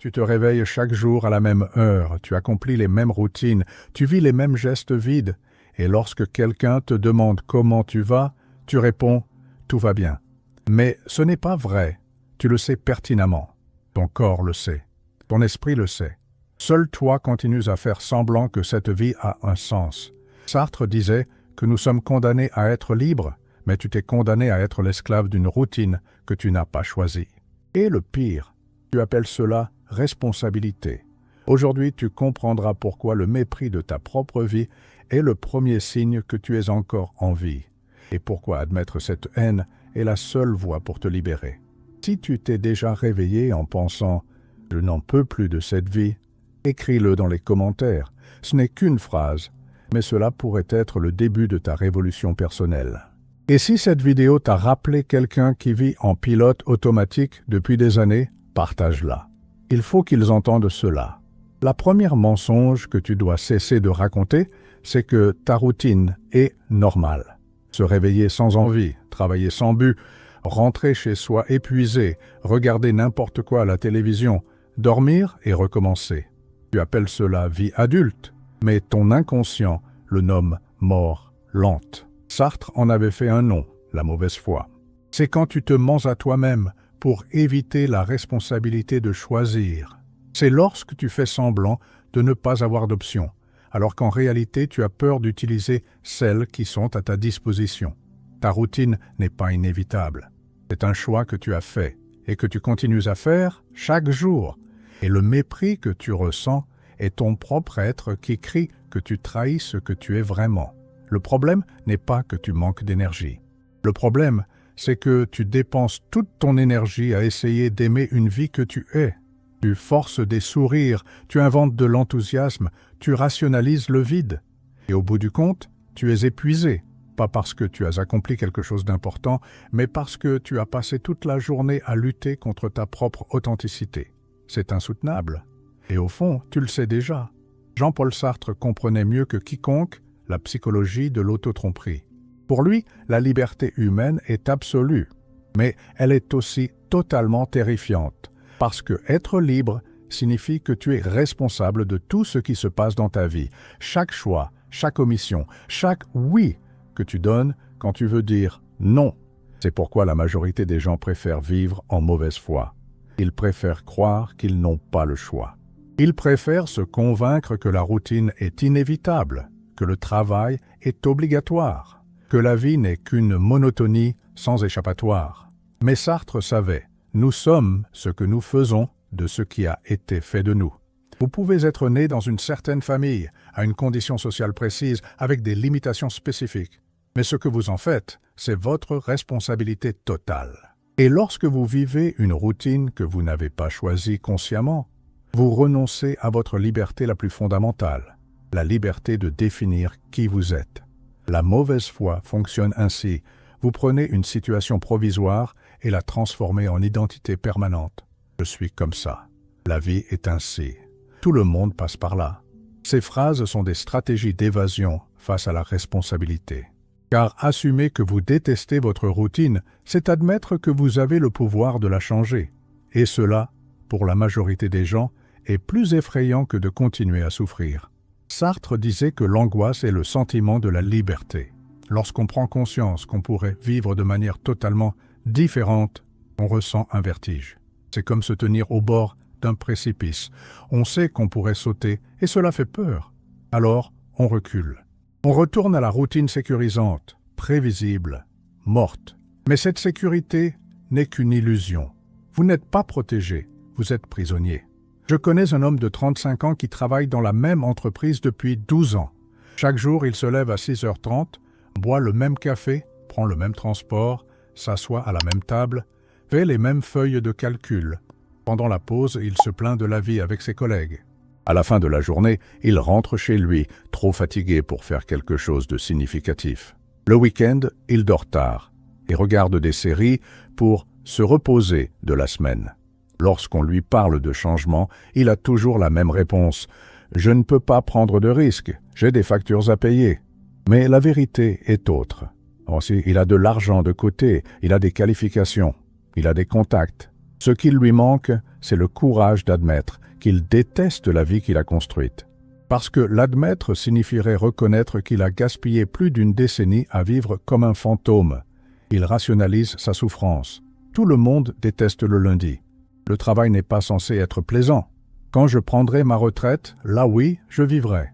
Tu te réveilles chaque jour à la même heure, tu accomplis les mêmes routines, tu vis les mêmes gestes vides, et lorsque quelqu'un te demande comment tu vas, tu réponds « tout va bien ». Mais ce n'est pas vrai, tu le sais pertinemment. Ton corps le sait, ton esprit le sait. Seul toi continues à faire semblant que cette vie a un sens. Sartre disait que nous sommes condamnés à être libres, mais tu t'es condamné à être l'esclave d'une routine que tu n'as pas choisie. Et le pire, tu appelles cela responsabilité. Aujourd'hui, tu comprendras pourquoi le mépris de ta propre vie est le premier signe que tu es encore en vie, et pourquoi admettre cette haine est la seule voie pour te libérer. Si tu t'es déjà réveillé en pensant « je n'en peux plus de cette vie », écris-le dans les commentaires. Ce n'est qu'une phrase, mais cela pourrait être le début de ta révolution personnelle. Et si cette vidéo t'a rappelé quelqu'un qui vit en pilote automatique depuis des années, partage-la. Il faut qu'ils entendent cela. La première mensonge que tu dois cesser de raconter, c'est que ta routine est normale. Se réveiller sans envie, travailler sans but, rentrer chez soi épuisé, regarder n'importe quoi à la télévision, dormir et recommencer. Tu appelles cela vie adulte, mais ton inconscient le nomme mort lente. Sartre en avait fait un nom, la mauvaise foi. C'est quand tu te mens à toi-même pour éviter la responsabilité de choisir. C'est lorsque tu fais semblant de ne pas avoir d'option, alors qu'en réalité tu as peur d'utiliser celles qui sont à ta disposition. Ta routine n'est pas inévitable. C'est un choix que tu as fait et que tu continues à faire chaque jour. Et le mépris que tu ressens est ton propre être qui crie que tu trahis ce que tu es vraiment. Le problème n'est pas que tu manques d'énergie. Le problème, c'est que tu dépenses toute ton énergie à essayer d'aimer une vie que tu es. Tu forces des sourires, tu inventes de l'enthousiasme, tu rationalises le vide. Et au bout du compte, tu es épuisé, pas parce que tu as accompli quelque chose d'important, mais parce que tu as passé toute la journée à lutter contre ta propre authenticité. C'est insoutenable. Et au fond, tu le sais déjà. Jean-Paul Sartre comprenait mieux que quiconque la psychologie de l'autotromperie. Pour lui, la liberté humaine est absolue, mais elle est aussi totalement terrifiante, parce que être libre signifie que tu es responsable de tout ce qui se passe dans ta vie, chaque choix, chaque omission, chaque oui que tu donnes quand tu veux dire non. C'est pourquoi la majorité des gens préfèrent vivre en mauvaise foi. Ils préfèrent croire qu'ils n'ont pas le choix. Ils préfèrent se convaincre que la routine est inévitable, que le travail est obligatoire, que la vie n'est qu'une monotonie sans échappatoire. Mais Sartre savait, nous sommes ce que nous faisons de ce qui a été fait de nous. Vous pouvez être né dans une certaine famille, à une condition sociale précise, avec des limitations spécifiques. Mais ce que vous en faites, c'est votre responsabilité totale. Et lorsque vous vivez une routine que vous n'avez pas choisie consciemment, vous renoncez à votre liberté la plus fondamentale, la liberté de définir qui vous êtes. La mauvaise foi fonctionne ainsi. Vous prenez une situation provisoire et la transformez en identité permanente. Je suis comme ça. La vie est ainsi. Tout le monde passe par là. Ces phrases sont des stratégies d'évasion face à la responsabilité. Car assumer que vous détestez votre routine, c'est admettre que vous avez le pouvoir de la changer. Et cela, pour la majorité des gens, est plus effrayant que de continuer à souffrir. Sartre disait que l'angoisse est le sentiment de la liberté. Lorsqu'on prend conscience qu'on pourrait vivre de manière totalement différente, on ressent un vertige. C'est comme se tenir au bord d'un précipice. On sait qu'on pourrait sauter et cela fait peur. Alors, on recule. On retourne à la routine sécurisante, prévisible, morte. Mais cette sécurité n'est qu'une illusion. Vous n'êtes pas protégé, vous êtes prisonnier. Je connais un homme de 35 ans qui travaille dans la même entreprise depuis 12 ans. Chaque jour, il se lève à 6h30, boit le même café, prend le même transport, s'assoit à la même table, fait les mêmes feuilles de calcul. Pendant la pause, il se plaint de la vie avec ses collègues. À la fin de la journée, il rentre chez lui, trop fatigué pour faire quelque chose de significatif. Le week-end, il dort tard et regarde des séries pour se reposer de la semaine. Lorsqu'on lui parle de changement, il a toujours la même réponse. « Je ne peux pas prendre de risques, j'ai des factures à payer. » Mais la vérité est autre. Ensuite, il a de l'argent de côté, il a des qualifications, il a des contacts. Ce qui lui manque, c'est le courage d'admettre qu'il déteste la vie qu'il a construite. Parce que l'admettre signifierait reconnaître qu'il a gaspillé plus d'une décennie à vivre comme un fantôme. Il rationalise sa souffrance. Tout le monde déteste le lundi. Le travail n'est pas censé être plaisant. Quand je prendrai ma retraite, là oui, je vivrai.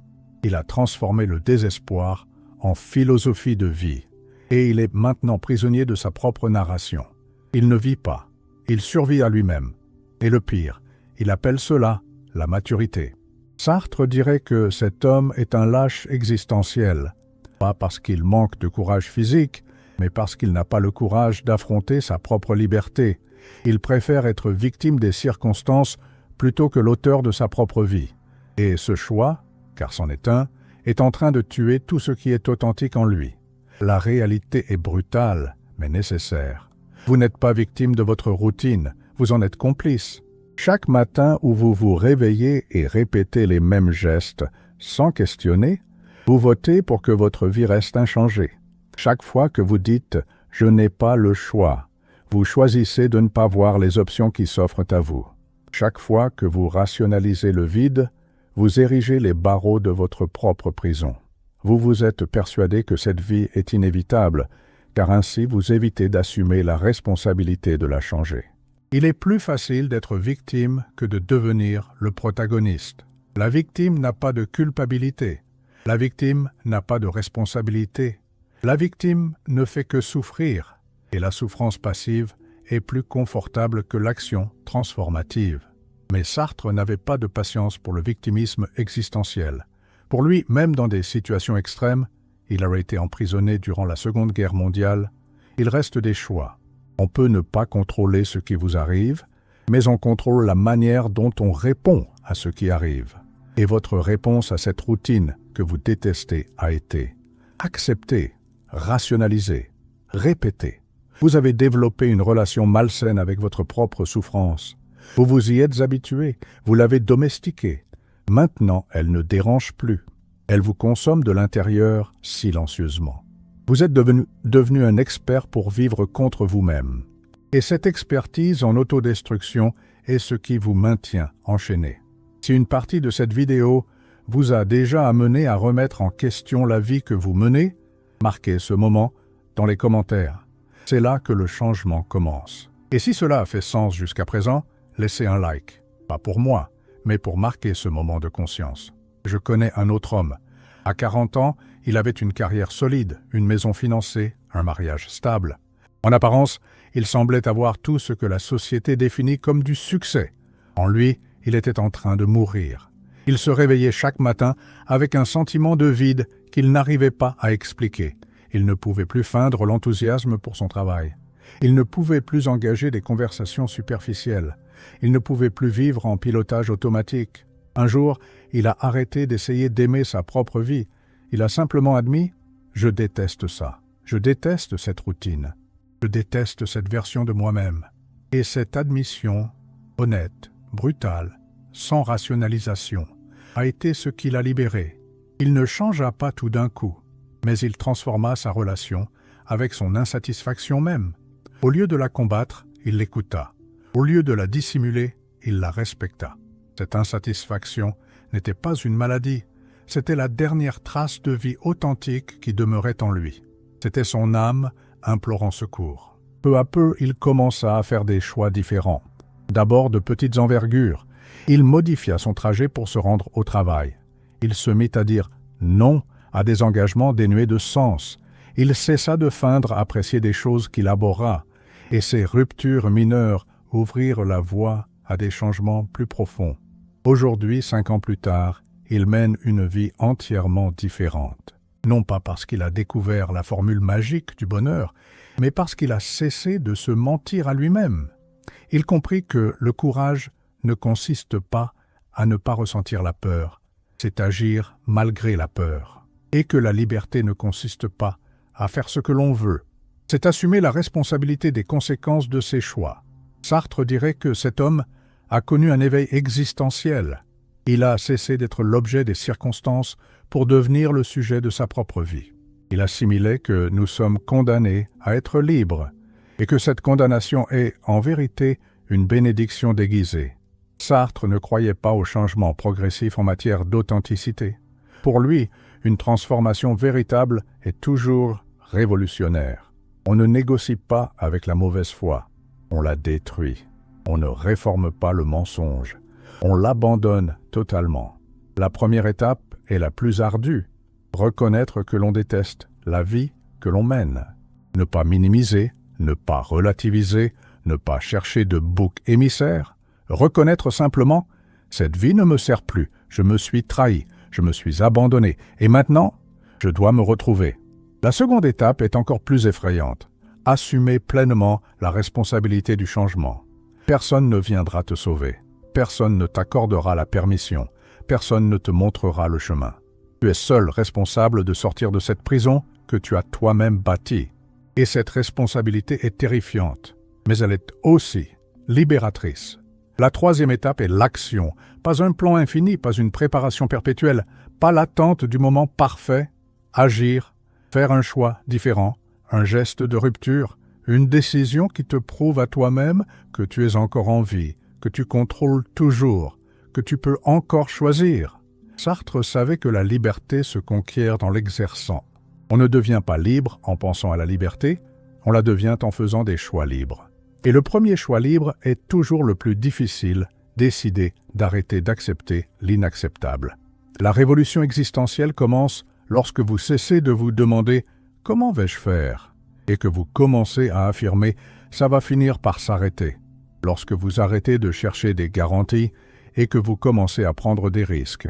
Il a transformé le désespoir en philosophie de vie. Et il est maintenant prisonnier de sa propre narration. Il ne vit pas. Il survit à lui-même. Et le pire, il appelle cela la maturité. Sartre dirait que cet homme est un lâche existentiel, pas parce qu'il manque de courage physique, mais parce qu'il n'a pas le courage d'affronter sa propre liberté. Il préfère être victime des circonstances plutôt que l'auteur de sa propre vie. Et ce choix, car c'en est un, est en train de tuer tout ce qui est authentique en lui. La réalité est brutale, mais nécessaire. Vous n'êtes pas victime de votre routine, vous en êtes complice. Chaque matin où vous vous réveillez et répétez les mêmes gestes, sans questionner, vous votez pour que votre vie reste inchangée. Chaque fois que vous dites « je n'ai pas le choix », vous choisissez de ne pas voir les options qui s'offrent à vous. Chaque fois que vous rationalisez le vide, vous érigez les barreaux de votre propre prison. Vous vous êtes persuadé que cette vie est inévitable, car ainsi vous évitez d'assumer la responsabilité de la changer. Il est plus facile d'être victime que de devenir le protagoniste. La victime n'a pas de culpabilité. La victime n'a pas de responsabilité. La victime ne fait que souffrir, et la souffrance passive est plus confortable que l'action transformative. Mais Sartre n'avait pas de patience pour le victimisme existentiel. Pour lui, même dans des situations extrêmes, il aurait été emprisonné durant la Seconde Guerre mondiale, il reste des choix. On peut ne pas contrôler ce qui vous arrive, mais on contrôle la manière dont on répond à ce qui arrive. Et votre réponse à cette routine que vous détestez a été accepter, rationaliser, répéter. Vous avez développé une relation malsaine avec votre propre souffrance. Vous vous y êtes habitué, vous l'avez domestiquée. Maintenant, elle ne dérange plus. Elle vous consomme de l'intérieur silencieusement. Vous êtes devenu un expert pour vivre contre vous-même. Et cette expertise en autodestruction est ce qui vous maintient enchaîné. Si une partie de cette vidéo vous a déjà amené à remettre en question la vie que vous menez, marquez ce moment dans les commentaires. C'est là que le changement commence. Et si cela a fait sens jusqu'à présent, laissez un like. Pas pour moi, mais pour marquer ce moment de conscience. Je connais un autre homme. À 40 ans, il avait une carrière solide, une maison financée, un mariage stable. En apparence, il semblait avoir tout ce que la société définit comme du succès. En lui, il était en train de mourir. Il se réveillait chaque matin avec un sentiment de vide qu'il n'arrivait pas à expliquer. Il ne pouvait plus feindre l'enthousiasme pour son travail. Il ne pouvait plus engager des conversations superficielles. Il ne pouvait plus vivre en pilotage automatique. Un jour, il a arrêté d'essayer d'aimer sa propre vie. Il a simplement admis « Je déteste ça. Je déteste cette routine. Je déteste cette version de moi-même. » Et cette admission, honnête, brutale, sans rationalisation, a été ce qui l'a libéré. Il ne changea pas tout d'un coup, mais il transforma sa relation avec son insatisfaction même. Au lieu de la combattre, il l'écouta. Au lieu de la dissimuler, il la respecta. Cette insatisfaction n'était pas une maladie, c'était la dernière trace de vie authentique qui demeurait en lui. C'était son âme implorant secours. Peu à peu, il commença à faire des choix différents. D'abord de petites envergures. Il modifia son trajet pour se rendre au travail. Il se mit à dire non à des engagements dénués de sens. Il cessa de feindre apprécier des choses qu'il abhorra, et ces ruptures mineures ouvrirent la voie à des changements plus profonds. Aujourd'hui, 5 ans plus tard, il mène une vie entièrement différente. Non pas parce qu'il a découvert la formule magique du bonheur, mais parce qu'il a cessé de se mentir à lui-même. Il comprit que le courage ne consiste pas à ne pas ressentir la peur, c'est agir malgré la peur. Et que la liberté ne consiste pas à faire ce que l'on veut, c'est assumer la responsabilité des conséquences de ses choix. Sartre dirait que cet homme a connu un éveil existentiel. Il a cessé d'être l'objet des circonstances pour devenir le sujet de sa propre vie. Il assimilait que nous sommes condamnés à être libres et que cette condamnation est, en vérité, une bénédiction déguisée. Sartre ne croyait pas au changement progressif en matière d'authenticité. Pour lui, une transformation véritable est toujours révolutionnaire. On ne négocie pas avec la mauvaise foi, on la détruit. On ne réforme pas le mensonge, on l'abandonne totalement. La première étape est la plus ardue, reconnaître que l'on déteste la vie que l'on mène. Ne pas minimiser, ne pas relativiser, ne pas chercher de bouc émissaire, reconnaître simplement « cette vie ne me sert plus, je me suis trahi, je me suis abandonné, et maintenant, je dois me retrouver ». La seconde étape est encore plus effrayante, assumer pleinement la responsabilité du changement. Personne ne viendra te sauver, personne ne t'accordera la permission, personne ne te montrera le chemin. Tu es seul responsable de sortir de cette prison que tu as toi-même bâtie. Et cette responsabilité est terrifiante, mais elle est aussi libératrice. La troisième étape est l'action, pas un plan infini, pas une préparation perpétuelle, pas l'attente du moment parfait. Agir, faire un choix différent, un geste de rupture, une décision qui te prouve à toi-même que tu es encore en vie, que tu contrôles toujours, que tu peux encore choisir. Sartre savait que la liberté se conquiert dans l'exerçant. On ne devient pas libre en pensant à la liberté, on la devient en faisant des choix libres. Et le premier choix libre est toujours le plus difficile, décider d'arrêter d'accepter l'inacceptable. La révolution existentielle commence lorsque vous cessez de vous demander « comment vais-je faire ?» et que vous commencez à affirmer « ça va finir par s'arrêter ». Lorsque vous arrêtez de chercher des garanties et que vous commencez à prendre des risques.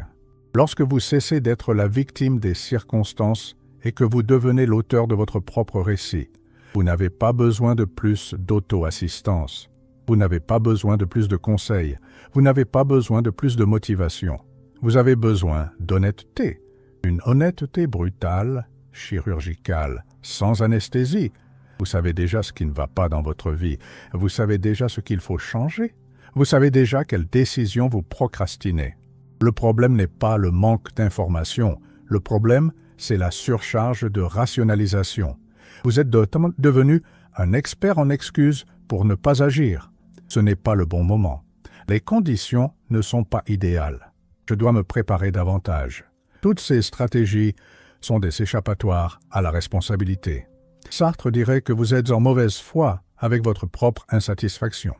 Lorsque vous cessez d'être la victime des circonstances et que vous devenez l'auteur de votre propre récit. Vous n'avez pas besoin de plus d'auto-assistance. Vous n'avez pas besoin de plus de conseils. Vous n'avez pas besoin de plus de motivation. Vous avez besoin d'honnêteté. Une honnêteté brutale, chirurgicale, sans anesthésie. Vous savez déjà ce qui ne va pas dans votre vie. Vous savez déjà ce qu'il faut changer. Vous savez déjà quelles décisions vous procrastinez. Le problème n'est pas le manque d'informations. Le problème, c'est la surcharge de rationalisation. Vous êtes devenu un expert en excuses pour ne pas agir. Ce n'est pas le bon moment. Les conditions ne sont pas idéales. Je dois me préparer davantage. Toutes ces stratégies sont des échappatoires à la responsabilité. Sartre dirait que vous êtes en mauvaise foi avec votre propre insatisfaction.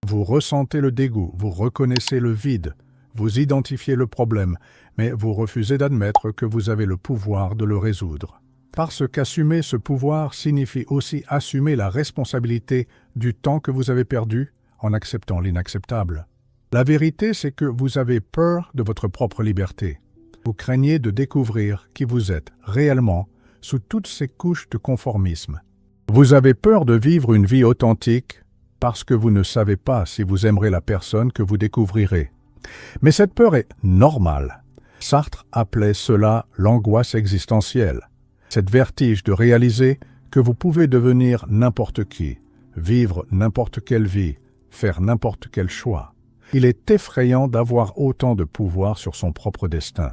Vous ressentez le dégoût, vous reconnaissez le vide, vous identifiez le problème, mais vous refusez d'admettre que vous avez le pouvoir de le résoudre. Parce qu'assumer ce pouvoir signifie aussi assumer la responsabilité du temps que vous avez perdu en acceptant l'inacceptable. La vérité, c'est que vous avez peur de votre propre liberté. Vous craignez de découvrir qui vous êtes réellement sous toutes ces couches de conformisme. Vous avez peur de vivre une vie authentique parce que vous ne savez pas si vous aimerez la personne que vous découvrirez. Mais cette peur est normale. Sartre appelait cela l'angoisse existentielle. Cette vertige de réaliser que vous pouvez devenir n'importe qui, vivre n'importe quelle vie, faire n'importe quel choix. Il est effrayant d'avoir autant de pouvoir sur son propre destin.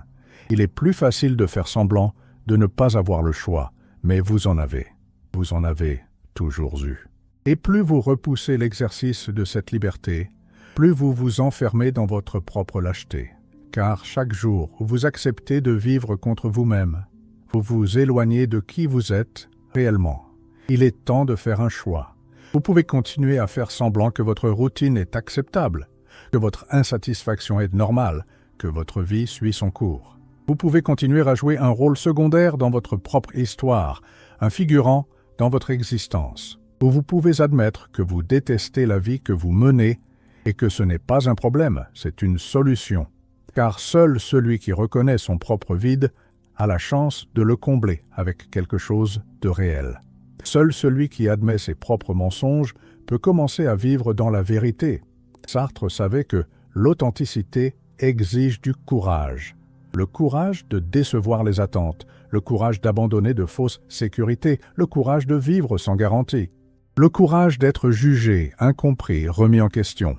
Il est plus facile de faire semblant de ne pas avoir le choix, mais vous en avez. Vous en avez toujours eu. Et plus vous repoussez l'exercice de cette liberté, plus vous vous enfermez dans votre propre lâcheté. Car chaque jour où vous acceptez de vivre contre vous-même, vous vous éloignez de qui vous êtes réellement. Il est temps de faire un choix. Vous pouvez continuer à faire semblant que votre routine est acceptable, que votre insatisfaction est normale, que votre vie suit son cours. Vous pouvez continuer à jouer un rôle secondaire dans votre propre histoire, un figurant dans votre existence, où vous pouvez admettre que vous détestez la vie que vous menez et que ce n'est pas un problème, c'est une solution. Car seul celui qui reconnaît son propre vide a la chance de le combler avec quelque chose de réel. Seul celui qui admet ses propres mensonges peut commencer à vivre dans la vérité. Sartre savait que l'authenticité exige du courage. Le courage de décevoir les attentes, le courage d'abandonner de fausses sécurités, le courage de vivre sans garantie, le courage d'être jugé, incompris, remis en question.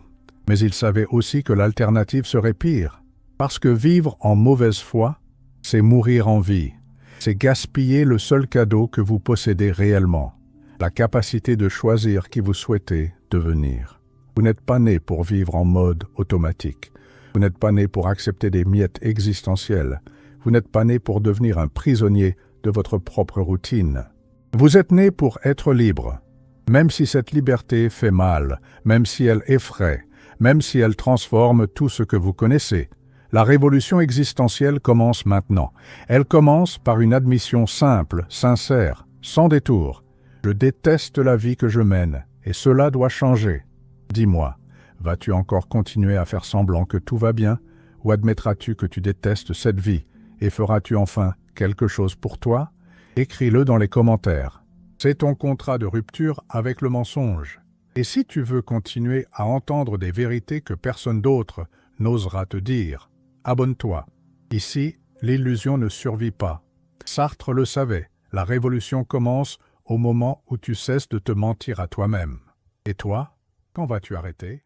Mais il savait aussi que l'alternative serait pire, parce que vivre en mauvaise foi, c'est mourir en vie, c'est gaspiller le seul cadeau que vous possédez réellement, la capacité de choisir qui vous souhaitez devenir. Vous n'êtes pas né pour vivre en mode automatique. Vous n'êtes pas né pour accepter des miettes existentielles. Vous n'êtes pas né pour devenir un prisonnier de votre propre routine. Vous êtes né pour être libre. Même si cette liberté fait mal, même si elle effraie, même si elle transforme tout ce que vous connaissez, la révolution existentielle commence maintenant. Elle commence par une admission simple, sincère, sans détour. Je déteste la vie que je mène, et cela doit changer. Dis-moi, vas-tu encore continuer à faire semblant que tout va bien, ou admettras-tu que tu détestes cette vie, et feras-tu enfin quelque chose pour toi? Écris-le dans les commentaires. C'est ton contrat de rupture avec le mensonge. Et si tu veux continuer à entendre des vérités que personne d'autre n'osera te dire, abonne-toi. Ici, l'illusion ne survit pas. Sartre le savait, la révolution commence au moment où tu cesses de te mentir à toi-même. Et toi, quand vas-tu arrêter ?